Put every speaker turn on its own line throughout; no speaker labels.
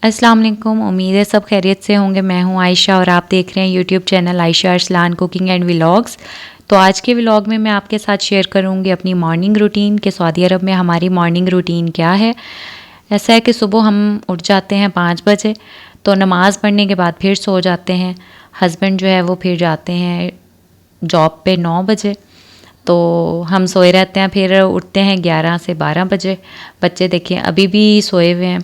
अस्सलाम वालेकुम। उम्मीद है सब खैरियत से होंगे। मैं हूं आयशा और आप देख रहे हैं YouTube channel Ayesha Arsalan cooking and vlogs. तो आज के व्लॉग में मैं आपके साथ शेयर करूंगी अपनी मॉर्निंग रूटीन कि सऊदी अरब में हमारी मॉर्निंग रूटीन क्या है। ऐसा है कि सुबह हम उठ जाते हैं 5 बजे, तो नमाज़ पढ़ने के बाद फिर सो जाते हैं। हस्बैंड जो है वो फिर जाते हैं जॉब पे 9 बजे, तो हम सोए रहते हैं। फिर उठते हैं 11 से 12 बजे। बच्चे देखिए अभी भी सोए हुए हैं,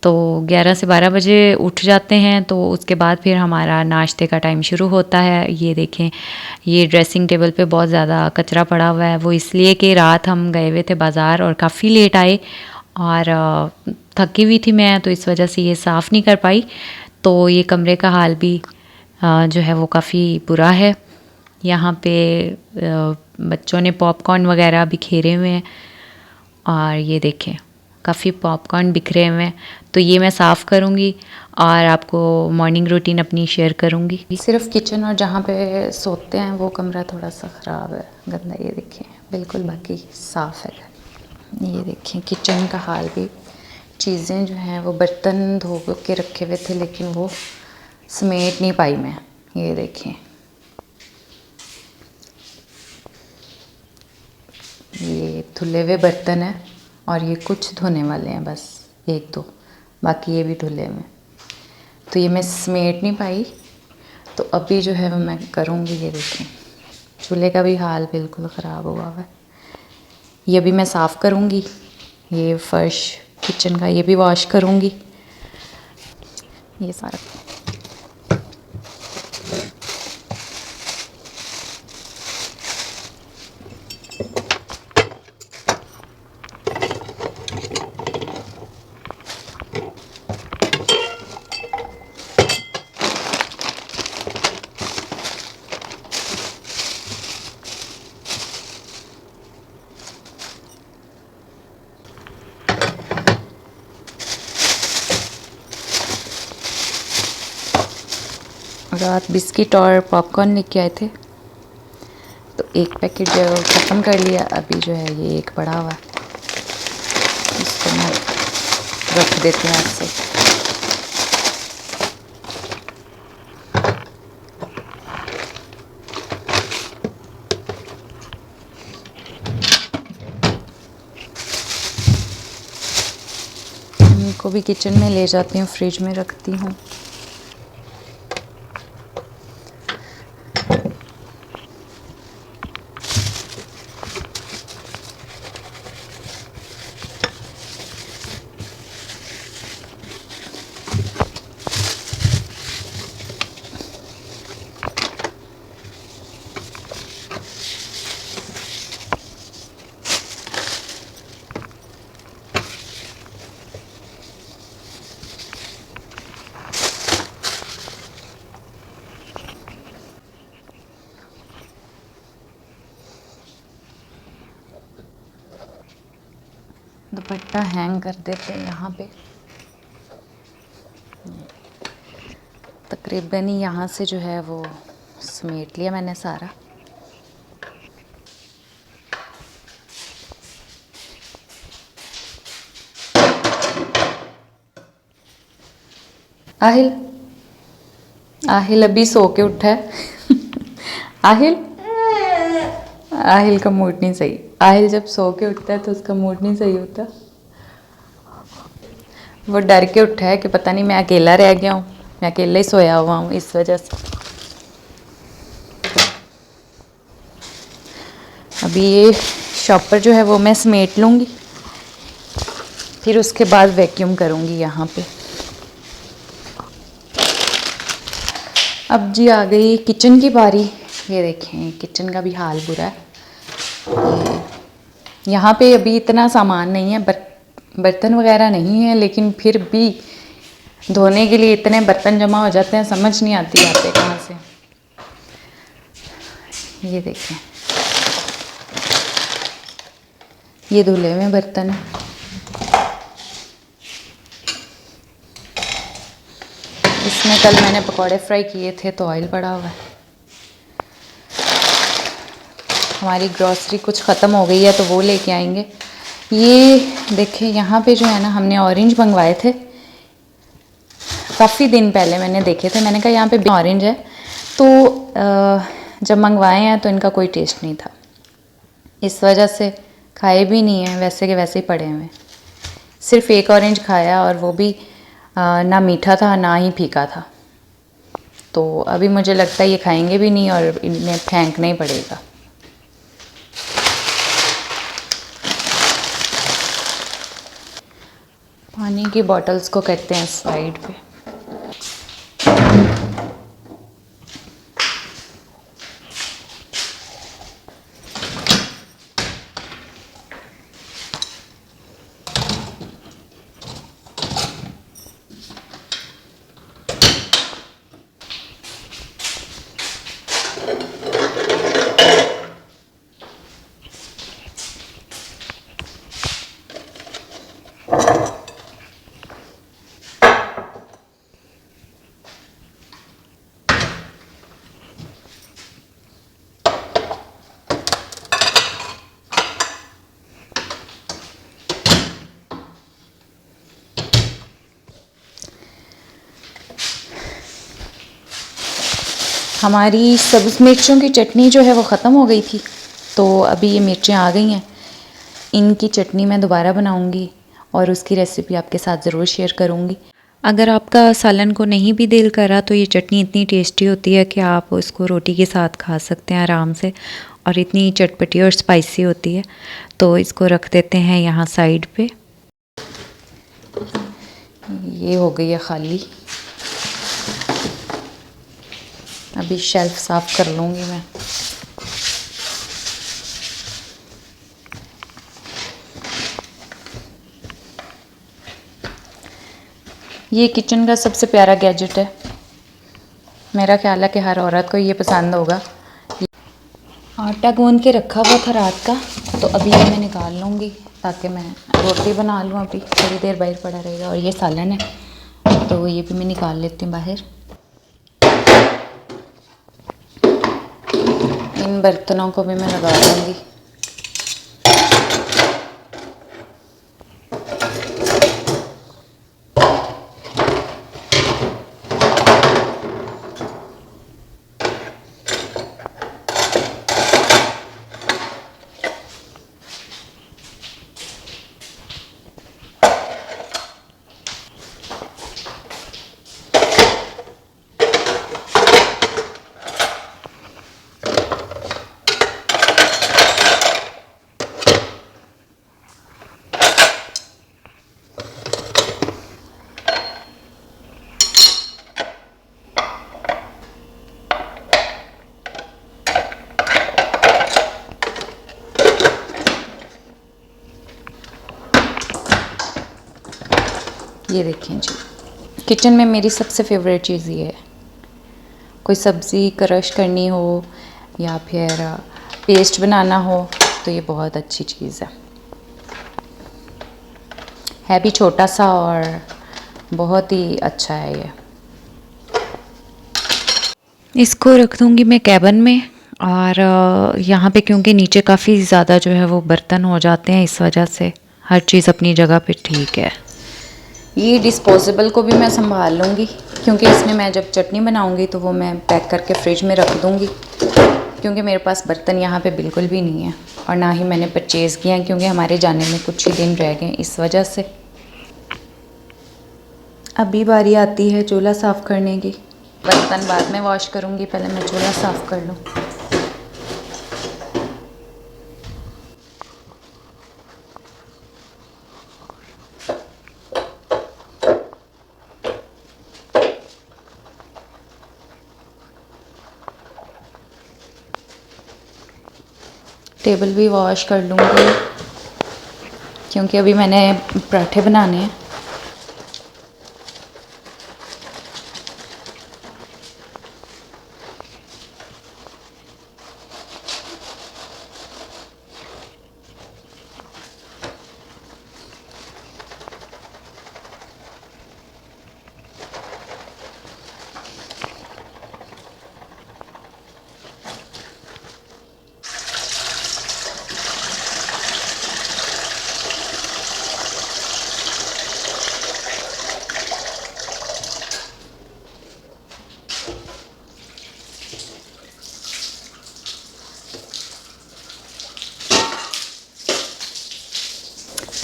तो 11 से 12 बजे उठ जाते हैं। तो उसके बाद फिर हमारा नाश्ते का टाइम शुरू होता है। ये देखें, ये ड्रेसिंग टेबल पे बहुत ज़्यादा कचरा पड़ा हुआ है। वो इसलिए कि रात हम गए हुए थे बाज़ार और काफ़ी लेट आए और थकी हुई थी मैं, तो इस वजह से ये साफ़ नहीं कर पाई। तो ये कमरे का हाल भी जो है वो काफ़ी बुरा है। यहाँ पे बच्चों ने पॉपकॉर्न वगैरह बिखेरे हुए हैं और ये देखें काफ़ी पॉपकॉर्न बिखरे हुए हैं। तो ये मैं साफ़ करूँगी और आपको मॉर्निंग रूटीन अपनी शेयर करूँगी। सिर्फ किचन और जहाँ पे सोते हैं वो कमरा थोड़ा सा ख़राब है, गंदा। ये देखें बिल्कुल, बाकी साफ़ है। ये देखें किचन का हाल भी, चीज़ें जो हैं वो बर्तन धो के रखे हुए थे लेकिन वो समेट नहीं पाई मैं। ये देखें, ये धुले हुए बर्तन है और ये कुछ धोने वाले हैं, बस 1-2, बाकी ये भी धुले हुए। तो ये मैं समेट नहीं पाई, तो अभी जो है वो मैं करूँगी। ये देखें चूल्हे का भी हाल बिल्कुल ख़राब हुआ है। ये भी मैं साफ़ करूँगी। ये फर्श किचन का ये भी वॉश करूँगी। ये सारा रात बिस्किट और पॉपकॉर्न लेके आए थे, तो एक पैकेट जो है वो ख़त्म कर लिया। अभी जो है ये एक पड़ा हुआ, इसको मैं रख देती हूँ ऐसे। इनको भी किचन में ले जाती हूँ, फ्रिज में रखती हूँ। दुपट्टा हैंग कर देते हैं यहाँ पे। तकरीबन ही यहाँ से जो है वो समेट लिया मैंने सारा। आहिल, आहिल अभी सो के उठा है। आहिल, आहिल का मूड नहीं सही। आहिल जब सो के उठता है तो उसका मूड नहीं सही होता। वो डर के उठा है कि पता नहीं मैं अकेला रह गया हूँ, मैं अकेला ही सोया हुआ हूँ, इस वजह से। अभी ये शॉपर जो है वो मैं समेट लूँगी, फिर उसके बाद वैक्यूम करूँगी यहाँ पे। अब जी आ गई किचन की बारी। ये देखें किचन का भी हाल बुरा है। यहाँ पे अभी इतना सामान नहीं है, बर्तन वगैरह नहीं है, लेकिन फिर भी धोने के लिए इतने बर्तन जमा हो जाते हैं, समझ नहीं आती आते कहाँ से। ये देखें ये धुले हुए बर्तन है। इसमें कल मैंने पकौड़े फ्राई किए थे तो ऑयल पड़ा हुआ है। हमारी ग्रॉसरी कुछ ख़त्म हो गई है तो वो लेके आएंगे। ये देखिए यहाँ पे जो है ना, हमने ऑरेंज मंगवाए थे, काफ़ी दिन पहले मैंने देखे थे, मैंने कहा यहाँ पे ऑरेंज है, तो जब मंगवाए हैं तो इनका कोई टेस्ट नहीं था, इस वजह से खाए भी नहीं हैं, वैसे के वैसे ही पड़े हुए। सिर्फ एक ऑरेंज खाया और वो भी ना मीठा था ना ही फीका था। तो अभी मुझे लगता है ये खाएंगे भी नहीं और इन्हें फेंकना ही पड़ेगा। पानी की बॉटल्स को करते हैं साइड पे। हमारी सब्ज़ मिर्चों की चटनी जो है वो ख़त्म हो गई थी, तो अभी ये मिर्चें आ गई हैं। इनकी चटनी मैं दोबारा बनाऊंगी और उसकी रेसिपी आपके साथ ज़रूर शेयर करूंगी। अगर आपका सालन को नहीं भी दिल करा तो ये चटनी इतनी टेस्टी होती है कि आप उसको रोटी के साथ खा सकते हैं आराम से, और इतनी चटपटी और स्पाइसी होती है। तो इसको रख देते हैं यहाँ साइड पे। ये हो गई है खाली, अभी शेल्फ साफ़ कर लूँगी मैं। ये किचन का सबसे प्यारा गैजेट है, मेरा ख्याल है कि हर औरत को ये पसंद होगा। आटा गूंद के रखा हुआ था रात का, तो अभी ये मैं निकाल लूँगी ताकि मैं रोटी बना लूँ। अभी थोड़ी देर बाहर पड़ा रहेगा। और ये सालन है तो ये भी मैं निकाल लेती हूँ बाहर। इन बर्तनों को भी मैं लगा दूँगी। ये देखें जी, किचन में मेरी सबसे फेवरेट चीज़ ये है। कोई सब्ज़ी क्रश करनी हो या फिर पेस्ट बनाना हो तो ये बहुत अच्छी चीज़ है भी छोटा सा और बहुत ही अच्छा है ये। इसको रख दूँगी मैं कैबिन में, और यहाँ पे क्योंकि नीचे काफ़ी ज़्यादा जो है वो बर्तन हो जाते हैं, इस वजह से हर चीज़ अपनी जगह पे ठीक है। ये डिस्पोजेबल को भी मैं संभाल लूँगी क्योंकि इसमें मैं जब चटनी बनाऊँगी तो वो मैं पैक करके फ्रिज में रख दूँगी, क्योंकि मेरे पास बर्तन यहाँ पे बिल्कुल भी नहीं है और ना ही मैंने परचेज़ किया है, क्योंकि हमारे जाने में कुछ ही दिन रह गए इस वजह से। अभी बारी आती है चूल्हा साफ़ करने की। बर्तन बाद में वॉश करूँगी, पहले मैं चूल्हा साफ़ कर लूँ। टेबल भी वॉश कर लूँगी क्योंकि अभी मैंने पराठे बनाने हैं।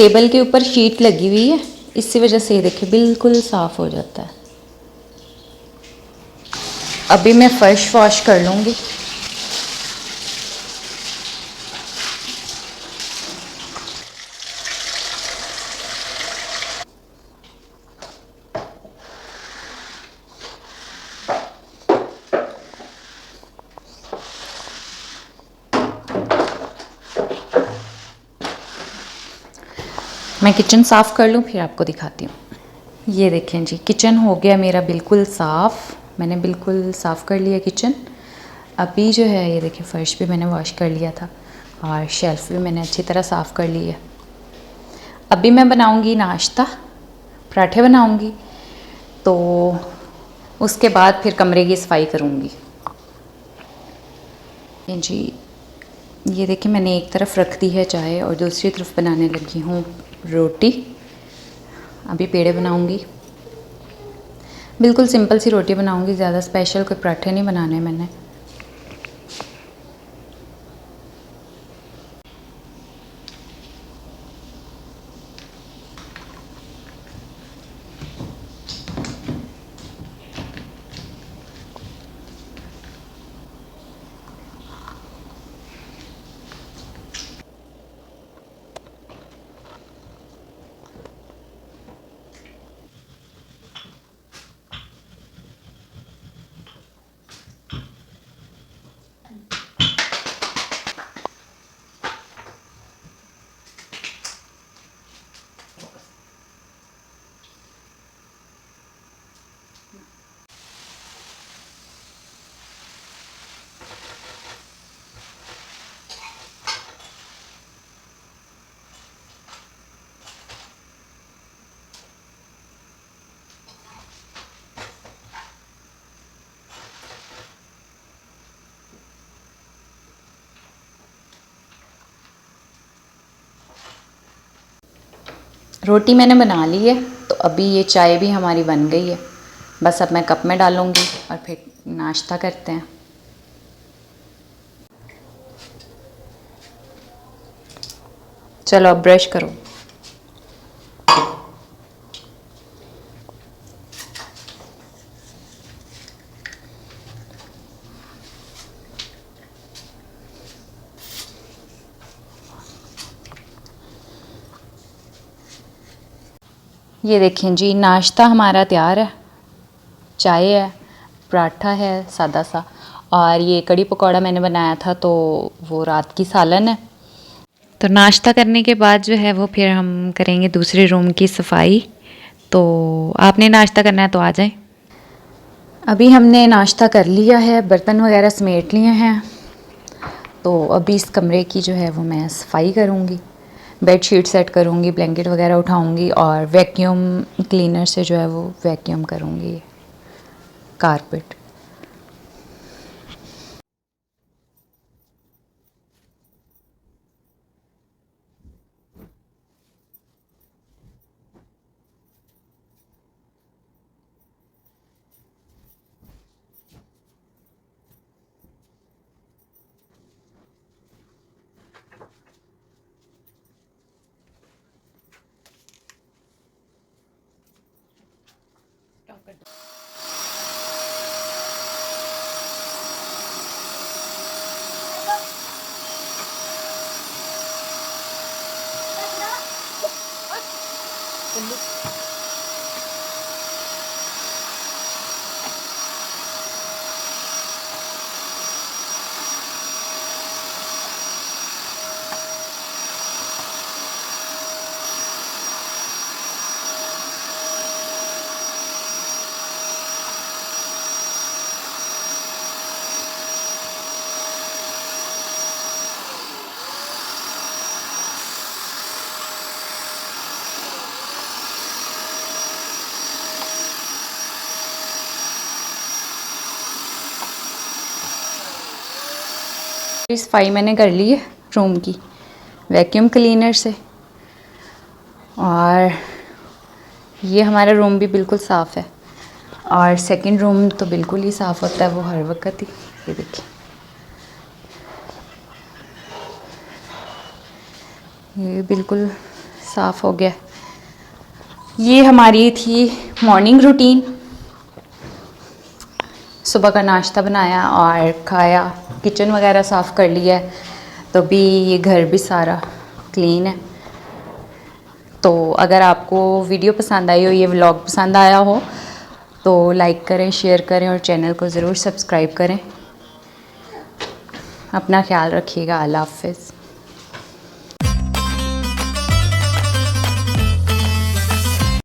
टेबल के ऊपर शीट लगी हुई है, इसी वजह से ये देखिए बिल्कुल साफ़ हो जाता है। अभी मैं फ़र्श वॉश कर लूँगी। मैं किचन साफ़ कर लूँ फिर आपको दिखाती हूँ। ये देखें जी, किचन हो गया मेरा बिल्कुल साफ़। मैंने बिल्कुल साफ़ कर लिया किचन। अभी जो है ये देखिए फ़र्श भी मैंने वॉश कर लिया था और शेल्फ़ भी मैंने अच्छी तरह साफ़ कर ली है। अभी मैं बनाऊँगी नाश्ता, पराठे बनाऊँगी, तो उसके बाद फिर कमरे की सफाई करूँगी। जी, ये देखिए मैंने एक तरफ रख दी है चाय और दूसरी तरफ बनाने लगी हूँ रोटी। अभी पेड़े बनाऊँगी, बिल्कुल सिंपल सी रोटी बनाऊँगी, ज़्यादा स्पेशल कोई पराठे नहीं बनाने मैंने। रोटी मैंने बना ली है, तो अभी ये चाय भी हमारी बन गई है। बस अब मैं कप में डालूँगी और फिर नाश्ता करते हैं। चलो अब ब्रश करो। ये देखें जी, नाश्ता हमारा तैयार है। चाय है, पराठा है सादा सा, और ये कड़ी पकौड़ा मैंने बनाया था, तो वो रात की सालन है। तो नाश्ता करने के बाद जो है वो फिर हम करेंगे दूसरे रूम की सफाई। तो आपने नाश्ता करना है तो आ जाएं। अभी हमने नाश्ता कर लिया है, बर्तन वगैरह समेट लिए हैं, तो अभी इस कमरे की जो है वो मैं सफाई करूँगी, बेड शीट सेट करूँगी, ब्लैंकेट वगैरह उठाऊँगी और वैक्यूम क्लीनर से जो है वो वैक्यूम करूँगी कारपेट। सफाई मैंने कर ली है रूम की वैक्यूम क्लीनर से, और ये हमारा रूम भी बिल्कुल साफ़ है। और सेकंड रूम तो बिल्कुल ही साफ़ होता है वो हर वक्त ही। ये देखिए, ये बिल्कुल साफ़ हो गया। ये हमारी थी मॉर्निंग रूटीन। सुबह का नाश्ता बनाया और खाया, किचन वगैरह साफ़ कर लिया है, तो भी ये घर भी सारा क्लीन है। तो अगर आपको वीडियो पसंद आई हो, ये व्लॉग पसंद आया हो, तो लाइक करें, शेयर करें और चैनल को ज़रूर सब्सक्राइब करें। अपना ख्याल रखिएगा। अल्लाह हाफ़िज़।